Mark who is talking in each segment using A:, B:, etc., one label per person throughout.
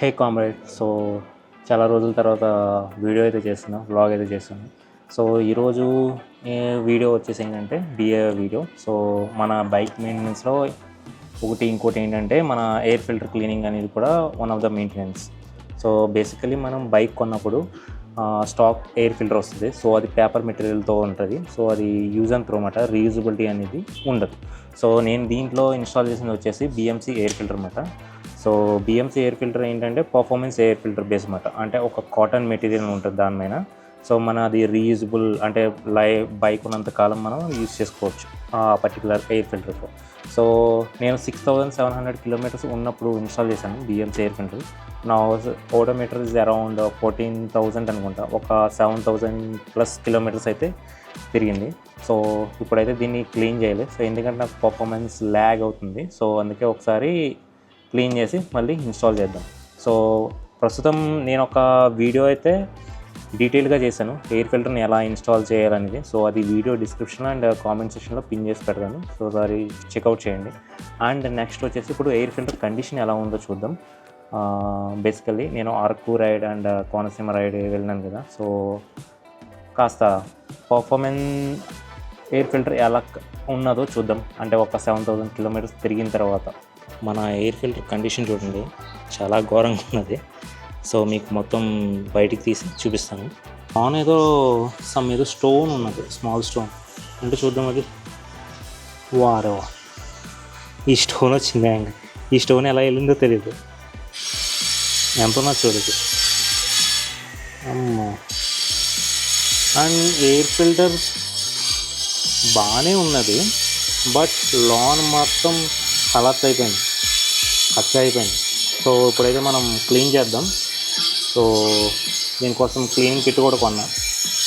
A: హే comrade. So చాలా రోజుల తర్వాత వీడియో అయితే చేస్తున్నా, వ్లాగ్ అయితే చేస్తున్నాను. సో ఈరోజు వీడియో వచ్చేసి ఏంటంటే డిఏ వీడియో. సో మన బైక్ మెయింటెనెన్స్లో ఇంకోటి ఏంటంటే మన ఎయిర్ ఫిల్టర్ క్లీనింగ్ అనేది కూడా one of the maintenance. So basically మనం బైక్ కొన్నప్పుడు స్టాక్ ఎయిర్ ఫిల్టర్ వస్తుంది. సో అది పేపర్ మెటీరియల్తో ఉంటుంది. సో అది యూజ్ అండ్ త్రో అన్నమాట, రీయూజబిలిటీ అనేది ఉండదు. సో నేను దీంట్లో ఇన్స్టాల్ చేసింది వచ్చేసి బిఎంసి ఎయిర్ ఫిల్టర్ అన్నమాట. సో బిఎంసి ఎయిర్ ఫిల్టర్ ఏంటంటే పర్ఫార్మెన్స్ ఎయిర్ ఫిల్టర్ బేస్ అన్నమాట. అంటే ఒక కాటన్ మెటీరియల్ ఉంటుంది దానిపైన. సో మన అది రీయూజబుల్, అంటే బైక్ ఉన్నంత కాలం మనం యూజ్ చేసుకోవచ్చు ఆ పర్టికులర్ ఎయిర్ ఫిల్టర్తో. సో నేను 6700 కిలోమీటర్స్ ఉన్నప్పుడు ఇన్స్టాల్ చేశాను బిఎంసి ఎయిర్ ఫిల్టర్. నా ఓడోమీటర్ ఇస్ అరౌండ్ 14,000 అనుకుంటా. ఒక 7,000+ కిలోమీటర్స్ అయితే తిరిగింది. సో ఇప్పుడైతే దీన్ని క్లీన్ చేయాలి. సో ఎందుకంటే నాకు పర్ఫార్మెన్స్ ల్యాగ్ అవుతుంది. సో అందుకే ఒకసారి క్లీన్ చేసి మళ్ళీ ఇన్స్టాల్ చేద్దాం. సో ప్రస్తుతం నేను ఒక వీడియో అయితే డీటెయిల్గా చేశాను ఎయిర్ ఫిల్టర్ని ఎలా ఇన్స్టాల్ చేయాలనేది. సో అది వీడియో డిస్క్రిప్షన్ అండ్ కామెంట్ సెక్షన్లో పిన్ చేసి పెడతాను. సో ఒకసారి చెక్అవుట్ చేయండి. అండ్ నెక్స్ట్ వచ్చేసి ఇప్పుడు ఎయిర్ ఫిల్టర్ కండిషన్ ఎలా ఉందో చూద్దాం. బేసికల్లీ నేను Araku ride and Konaseema ride వెళ్ళినాను కదా. సో కాస్త పర్ఫార్మెన్స్ ఎయిర్ ఫిల్టర్ ఎలా ఉన్నదో చూద్దాం. అంటే ఒక 7,000 కిలోమీటర్స్ తిరిగిన తర్వాత మన ఎయిర్ ఫిల్టర్ కండిషన్ చూడండి, చాలా ఘోరంగా ఉన్నది. సో మీకు మొత్తం బయటికి తీసి చూపిస్తాను. ఏదో స్టోన్ ఉన్నది, స్మాల్ స్టోన్. అంటే చూద్దాం అది. వారే ఈ స్టోన్ వచ్చింది. ఈ స్టోన్ ఎలా వెళ్ళిందో తెలియదు. ఎంత ఉన్నది చూడదు. అమ్మో. అండ్ ఎయిర్ ఫిల్టర్ బాగానే ఉన్నది, బట్ లోన్ మొత్తం కలర్స్ అయిపోయింది, ఖర్చు అయిపోయింది. సో ఇప్పుడైతే మనం క్లీన్ చేద్దాం. సో దీనికోసం క్లీనింగ్ కిట్ కూడా కొన్నా,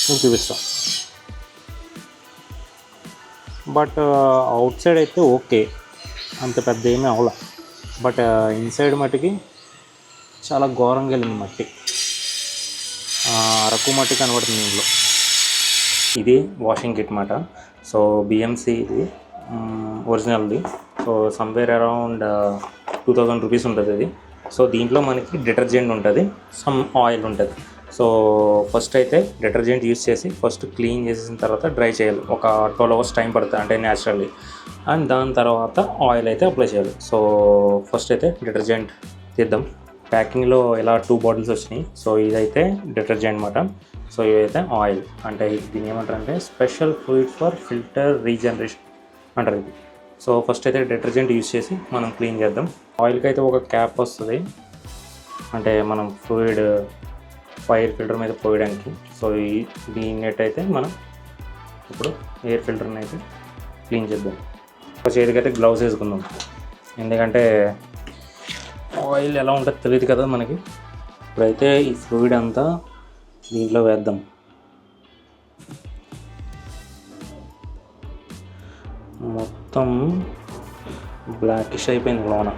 A: నేను చూపిస్తాం. బట్ అవుట్ సైడ్ అయితే ఓకే, అంత పెద్ద ఏమీ అవలా. బట్ ఇన్సైడ్ మట్టికి చాలా ఘోరంగా వెళ్ళింది మట్టి. అరకు మట్టి కనబడుతుంది దీంట్లో. ఇది వాషింగ్ కిట్ మాట. సో బిఎంసి ఇది ఒరిజినల్ది. సో సమ్వేర్ అరౌండ్ 2,000 రూపీస్ ఉంటుంది అది. సో దీంట్లో మనకి డిటర్జెంట్ ఉంటుంది, సమ్ ఆయిల్ ఉంటుంది. సో ఫస్ట్ అయితే డిటర్జెంట్ యూస్ చేసి ఫస్ట్ క్లీన్ చేసేసిన తర్వాత డ్రై చేయాలి. ఒక 12 అవర్స్ టైం పడుతుంది, అంటే న్యాచురల్లీ. అండ్ దాని తర్వాత ఆయిల్ అయితే అప్లై చేయాలి. సో ఫస్ట్ అయితే డిటర్జెంట్ తీద్దాం. ప్యాకింగ్లో ఇలా 2 బాటిల్స్ వచ్చినాయి. సో ఇదైతే డిటర్జెంట్ అన్నమాట. సో ఇదైతే ఆయిల్. అంటే దీన్ని ఏమంటారంటే special fluid for filter regeneration అంటారు ఇది. సో ఫస్ట్ అయితే డిటర్జెంట్ యూజ్ చేసి మనం క్లీన్ చేద్దాం. ఆయిల్కి అయితే ఒక క్యాప్ వస్తుంది, అంటే మనం ఫ్లూయిడ్ ఎయిర్ ఫిల్టర్ మీద పోయడానికి. సో దీన్ని అయితే మనం ఇప్పుడు ఎయిర్ ఫిల్టర్ని అయితే క్లీన్ చేద్దాం. ఒక చేతికైతే గ్లౌస్ వేసుకుందాం, ఎందుకంటే ఆయిల్ ఎలా ఉంటుందో తెలియదు కదా మనకి. ఇప్పుడైతే ఈ ఫ్లూయిడ్ అంతా దీంట్లో వేద్దాం. మొత్తం బ్లాకిష్ అయిపోయింది లోన.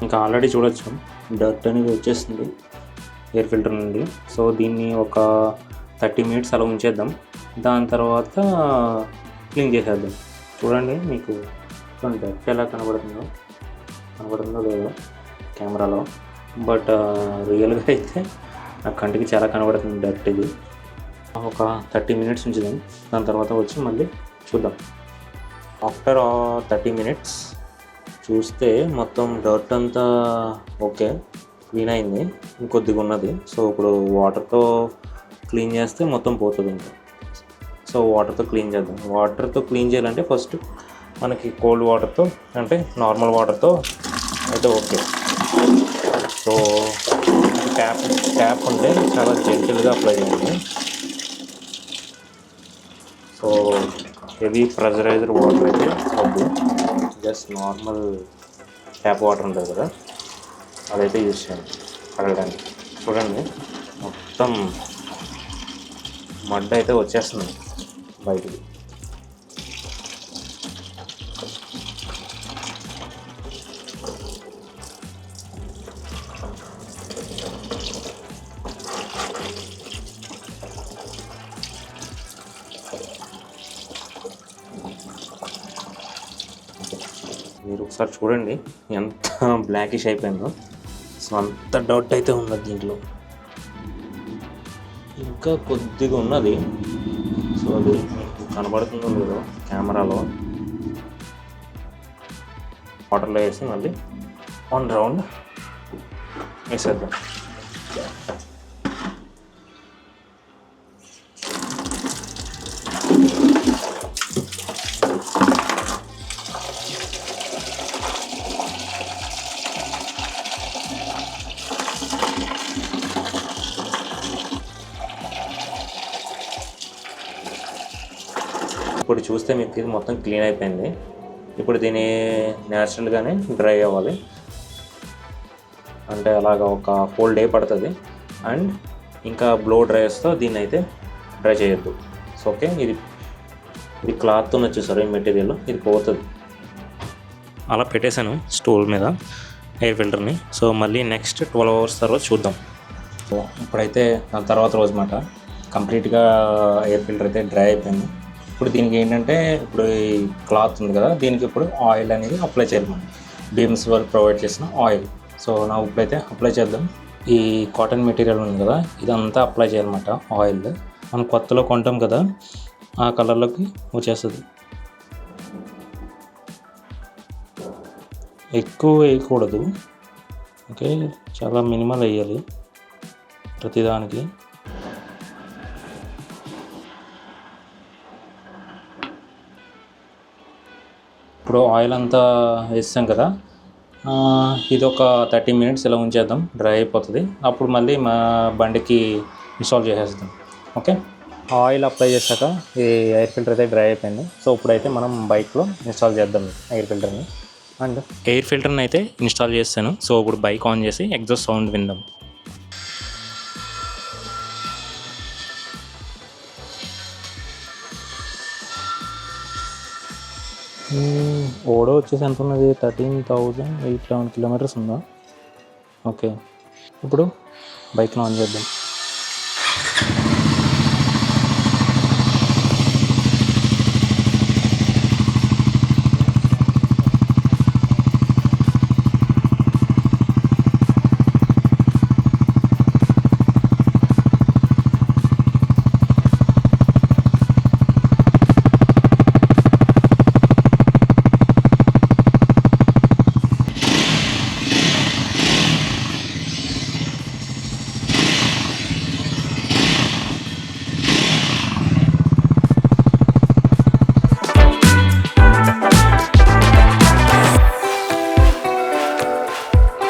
A: ఇంకా ఆల్రెడీ చూడొచ్చు డర్ట్ అనేది వచ్చేస్తుంది ఎయిర్ ఫిల్టర్ నుండి. సో దీన్ని ఒక 30 మినిట్స్ అలా ఉంచేద్దాం. దాని తర్వాత క్లీన్ చేసేద్దాం. చూడండి మీకు డర్ట్ ఎలా కనబడుతుందో లేదో కెమెరాలో, బట్ రియల్గా అయితే నా కంటికి చాలా కనబడుతుంది డర్ట్. ఇది ఒక 30 మినిట్స్ ఉంచుదాం. దాని తర్వాత వచ్చి మళ్ళీ చూద్దాం. ఆఫ్టర్ 30 మినిట్స్ చూస్తే మొత్తం డర్ట్ అంతా ఓకే, క్లీన్ అయింది. ఇంకొద్దిగా ఉన్నది. సో ఇప్పుడు వాటర్తో క్లీన్ చేస్తే మొత్తం పోతుంది ఇంకా. సో వాటర్తో క్లీన్ చేద్దాం. వాటర్తో క్లీన్ చేయాలంటే ఫస్ట్ మనకి కోల్డ్ వాటర్తో, అంటే నార్మల్ వాటర్తో అయితే ఓకే. సో ట్యాప్ ఉంటే చాలా జెంటిల్గా అప్లై చేయండి. సో హెవీ ప్రెషరైజర్ వాటర్ అయితే వద్దు, జస్ట్ నార్మల్ ట్యాప్ వాటర్ ఉంటుంది కదా, అదైతే యూజ్ చేయండి కడగడానికి. చూడండి మొత్తం మడ్ అయితే వచ్చేస్తుంది బయటికి. ఒకసారి చూడండి ఎంత బ్లాకిష్ అయిపోయిందో. సో అంత డౌట్ అయితే ఉన్నది దీంట్లో, ఇంకా కొద్దిగా ఉన్నది. సో అది మీకు కనబడుతుందో లేదో కెమెరాలో. వాటర్లో వేసి మళ్ళీ 1 రౌండ్ వేసేద్దాం. ఇప్పుడు చూస్తే మీకు ఇది మొత్తం క్లీన్ అయిపోయింది. ఇప్పుడు దీన్ని న్యాచురల్గానే డ్రై అవ్వాలి, అంటే అలాగ ఒక హోల్ డే పడుతుంది. అండ్ ఇంకా బ్లో డ్రైయర్స్తో దీన్ని అయితే డ్రై చేయొద్దు. సో ఓకే, ఇది క్లాత్ ఉన్నది చూసారు, ఈ మెటీరియల్ ఇది పోతుంది. అలా పెట్టేశాను స్టూల్ మీద ఎయిర్ ఫిల్టర్ని. సో మళ్ళీ నెక్స్ట్ 12 అవర్స్ తర్వాత చూద్దాం. సో ఇప్పుడైతే దాని తర్వాత రోజు మాట కంప్లీట్గా ఎయిర్ ఫిల్టర్ అయితే డ్రై అయిపోయింది. ఇప్పుడు దీనికి ఏంటంటే, ఇప్పుడు ఈ క్లాత్ ఉంది కదా, దీనికి ఇప్పుడు ఆయిల్ అనేది అప్లై చేయాలి మనం. బీమ్స్ వాళ్ళు ప్రొవైడ్ చేసిన ఆయిల్. సో నా ఇప్పుడైతే అప్లై చేద్దాం. ఈ కాటన్ మెటీరియల్ ఉంది కదా, ఇదంతా అప్లై చేయాలన్నమాట ఆయిల్. మనం కొత్తలో కొంటాం కదా, ఆ కలర్లోకి వచ్చేస్తుంది. ఎక్కువ వేయకూడదు, ఓకే, చాలా మినిమల్ వేయాలి ప్రతిదానికి. ఇప్పుడు ఆయిల్ అంతా వేస్తాం కదా, ఇది ఒక 30 మినిట్స్ ఇలా ఉంచేద్దాం, డ్రై అయిపోతుంది. అప్పుడు మళ్ళీ మా బండికి ఇన్స్టాల్ చేసేస్తాం. ఓకే, ఆయిల్ అప్లై చేశాక ఈ ఎయిర్ ఫిల్టర్ అయితే డ్రై అయిపోయింది. సో ఇప్పుడైతే మనం బైక్లో ఇన్స్టాల్ చేద్దాం ఎయిర్ ఫిల్టర్ని. అండ్ ఎయిర్ ఫిల్టర్ని అయితే ఇన్స్టాల్ చేస్తాను. సో ఇప్పుడు బైక్ ఆన్ చేసి ఎగ్జాస్ట్ సౌండ్ విందాం. ఓడో వచ్చేసి ఎంత ఉన్నది, 13,811 కిలోమీటర్స్ ఉందా. ఓకే, ఇప్పుడు బైక్లో ఆన్ చేద్దాం.